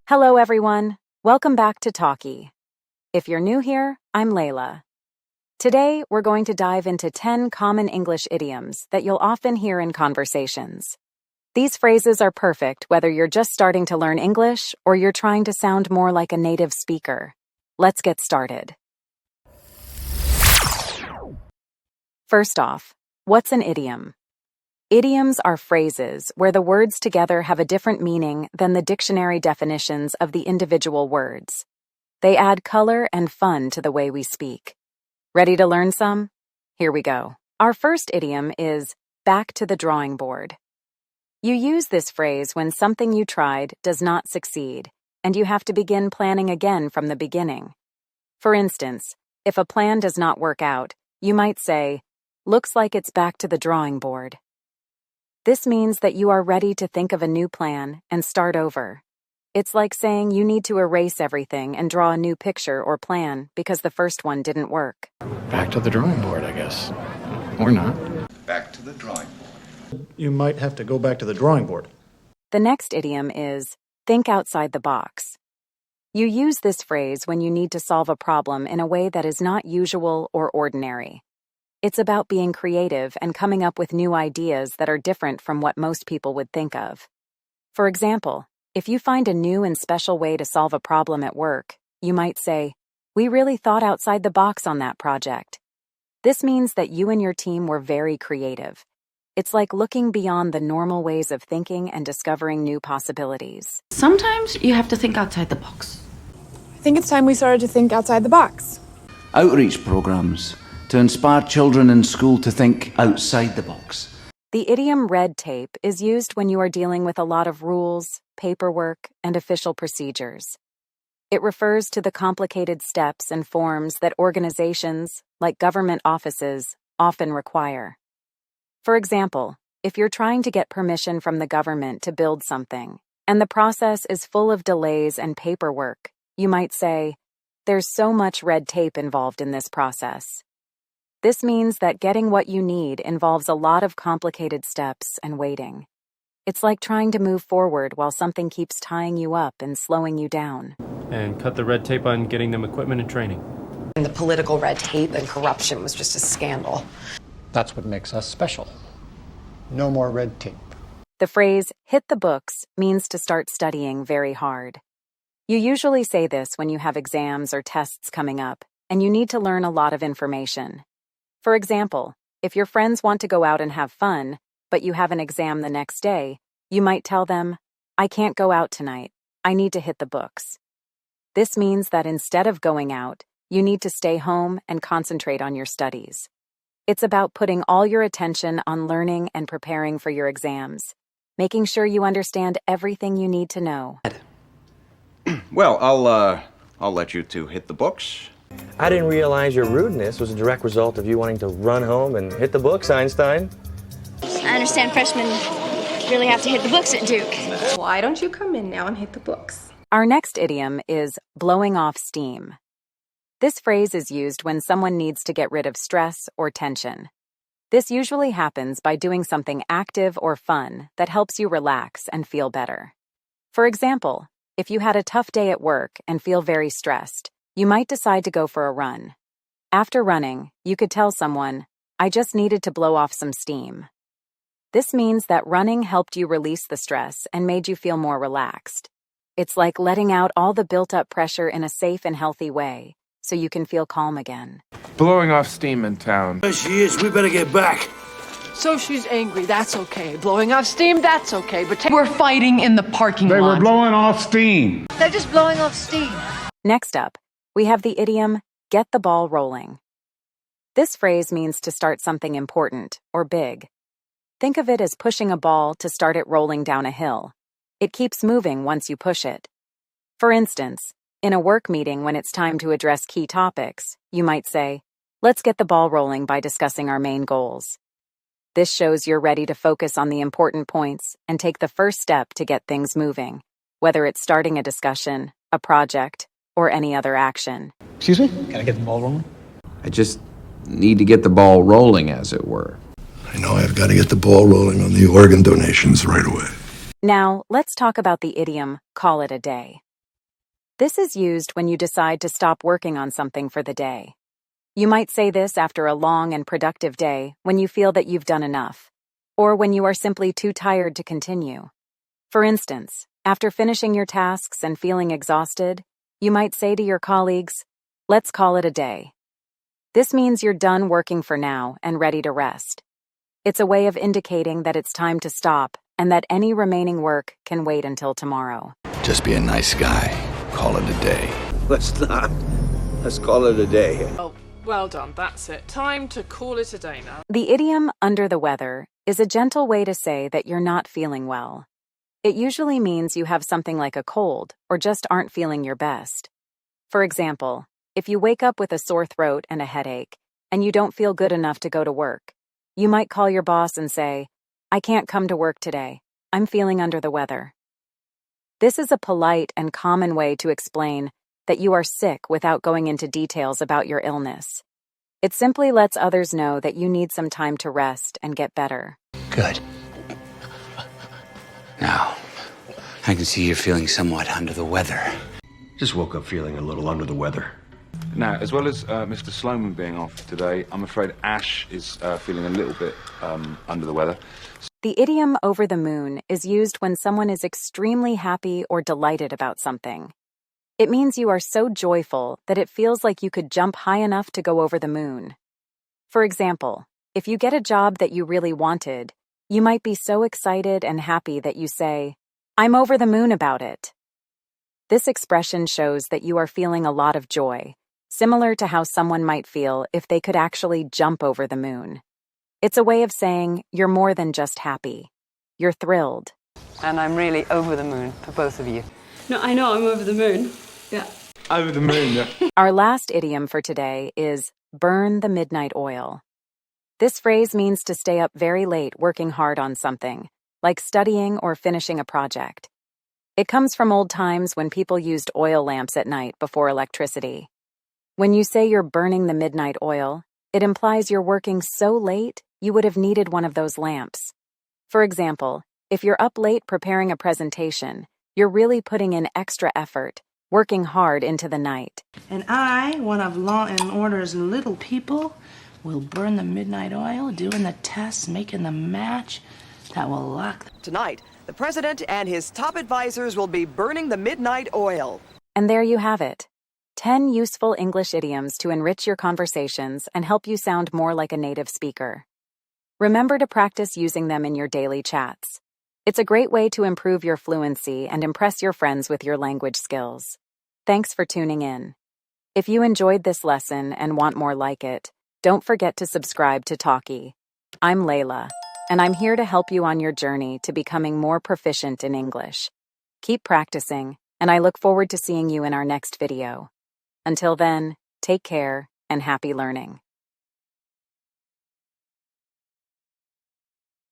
Hello, everyone. Welcome back to Talky. If you're new here, I'm Layla. Today, we're going to dive into 10 common English idioms that you'll often hear in conversations. These phrases are perfect whether you're just starting to learn English or you're trying to sound more like a native speaker. Let's get started. First off, what's an idiom? Idioms are phrases where the words together have a different meaning than the dictionary definitions of the individual words. They add color and fun to the way we speak. Ready to learn some? Here we go. Our first idiom is back to the drawing board. You use this phrase when something you tried does not succeed, and you have to begin planning again from the beginning. For instance, if a plan does not work out, you might say, "Looks like it's back to the drawing board." This means that you are ready to think of a new plan and start over. It's like saying you need to erase everything and draw a new picture or plan because the first one didn't work. Back to the drawing board, I guess. Or not. Back to the drawing board. You might have to go back to the drawing board. The next idiom is think outside the box. You use this phrase when you need to solve a problem in a way that is not usual or ordinary. It's about being creative and coming up with new ideas that are different from what most people would think of. For example, if you find a new and special way to solve a problem at work, you might say, "We really thought outside the box on that project." This means that you and your team were very creative. It's like looking beyond the normal ways of thinking and discovering new possibilities. Sometimes you have to think outside the box. I think it's time we started to think outside the box. Outreach programs to inspire children in school to think outside the box. The idiom red tape is used when you are dealing with a lot of rules, paperwork, and official procedures. It refers to the complicated steps and forms that organizations, like government offices, often require. For example, if you're trying to get permission from the government to build something, and the process is full of delays and paperwork, you might say, "There's so much red tape involved in this process." This means that getting what you need involves a lot of complicated steps and waiting. It's like trying to move forward while something keeps tying you up and slowing you down. And cut the red tape on getting them equipment and training. And the political red tape and corruption was just a scandal. That's what makes us special. No more red tape. The phrase, hit the books, means to start studying very hard. You usually say this when you have exams or tests coming up, and you need to learn a lot of information. For example, if your friends want to go out and have fun, but you have an exam the next day, you might tell them, "I can't go out tonight. I need to hit the books." This means that instead of going out, you need to stay home and concentrate on your studies. It's about putting all your attention on learning and preparing for your exams, making sure you understand everything you need to know. Well, I'll let you two hit the books. I didn't realize your rudeness was a direct result of you wanting to run home and hit the books, Einstein. I understand freshmen really have to hit the books at Duke. Why don't you come in now and hit the books? Our next idiom is blowing off steam. This phrase is used when someone needs to get rid of stress or tension. This usually happens by doing something active or fun that helps you relax and feel better. For example, if you had a tough day at work and feel very stressed, you might decide to go for a run. After running, you could tell someone, "I just needed to blow off some steam." This means that running helped you release the stress and made you feel more relaxed. It's like letting out all the built-up pressure in a safe and healthy way, so you can feel calm again. Blowing off steam in town. There she is. We better get back. So she's angry, that's okay. Blowing off steam, that's okay. But We're fighting in the parking lot. They were blowing off steam. They're just blowing off steam. Next up, we have the idiom, get the ball rolling. This phrase means to start something important or big. Think of it as pushing a ball to start it rolling down a hill. It keeps moving once you push it. For instance, in a work meeting when it's time to address key topics, you might say, "Let's get the ball rolling by discussing our main goals." This shows you're ready to focus on the important points and take the first step to get things moving, whether it's starting a discussion, a project, or any other action. Excuse me? Can I get the ball rolling? I just need to get the ball rolling, as it were. I know I've got to get the ball rolling on the organ donations right away. Now, let's talk about the idiom, call it a day. This is used when you decide to stop working on something for the day. You might say this after a long and productive day when you feel that you've done enough, or when you are simply too tired to continue. For instance, after finishing your tasks and feeling exhausted, you might say to your colleagues, "Let's call it a day." This means you're done working for now and ready to rest. It's a way of indicating that it's time to stop and that any remaining work can wait until tomorrow. Just be a nice guy. Call it a day. Let's not. Let's call it a day. Oh, well done. That's it. Time to call it a day now. The idiom "under the weather" is a gentle way to say that you're not feeling well. It usually means you have something like a cold or just aren't feeling your best. For example, if you wake up with a sore throat and a headache, and you don't feel good enough to go to work, you might call your boss and say, "I can't come to work today. I'm feeling under the weather." This is a polite and common way to explain that you are sick without going into details about your illness. It simply lets others know that you need some time to rest and get better. Good. Now, I can see you're feeling somewhat under the weather. Just woke up feeling a little under the weather. Now, as well as Mr. Sloman being off today, I'm afraid Ash is feeling a little bit under the weather. The idiom "over the moon" is used when someone is extremely happy or delighted about something. It means you are so joyful that it feels like you could jump high enough to go over the moon. For example, if you get a job that you really wanted, you might be so excited and happy that you say, "I'm over the moon about it." This expression shows that you are feeling a lot of joy, similar to how someone might feel if they could actually jump over the moon. It's a way of saying you're more than just happy. You're thrilled. And I'm really over the moon for both of you. No, I know I'm over the moon. Yeah. Over the moon, yeah. Our last idiom for today is "burn the midnight oil." This phrase means to stay up very late working hard on something, like studying or finishing a project. It comes from old times when people used oil lamps at night before electricity. When you say you're burning the midnight oil, it implies you're working so late you would have needed one of those lamps. For example, if you're up late preparing a presentation, you're really putting in extra effort, working hard into the night. And I, one of Law and Order's little people, will burn the midnight oil, doing the tests, making the match that will lock. Tonight, the president and his top advisors will be burning the midnight oil. And there you have it. 10 useful English idioms to enrich your conversations and help you sound more like a native speaker. Remember to practice using them in your daily chats. It's a great way to improve your fluency and impress your friends with your language skills. Thanks for tuning in. If you enjoyed this lesson and want more like it, don't forget to subscribe to Talky. I'm Layla, and I'm here to help you on your journey to becoming more proficient in English. Keep practicing, and I look forward to seeing you in our next video. Until then, take care and happy learning.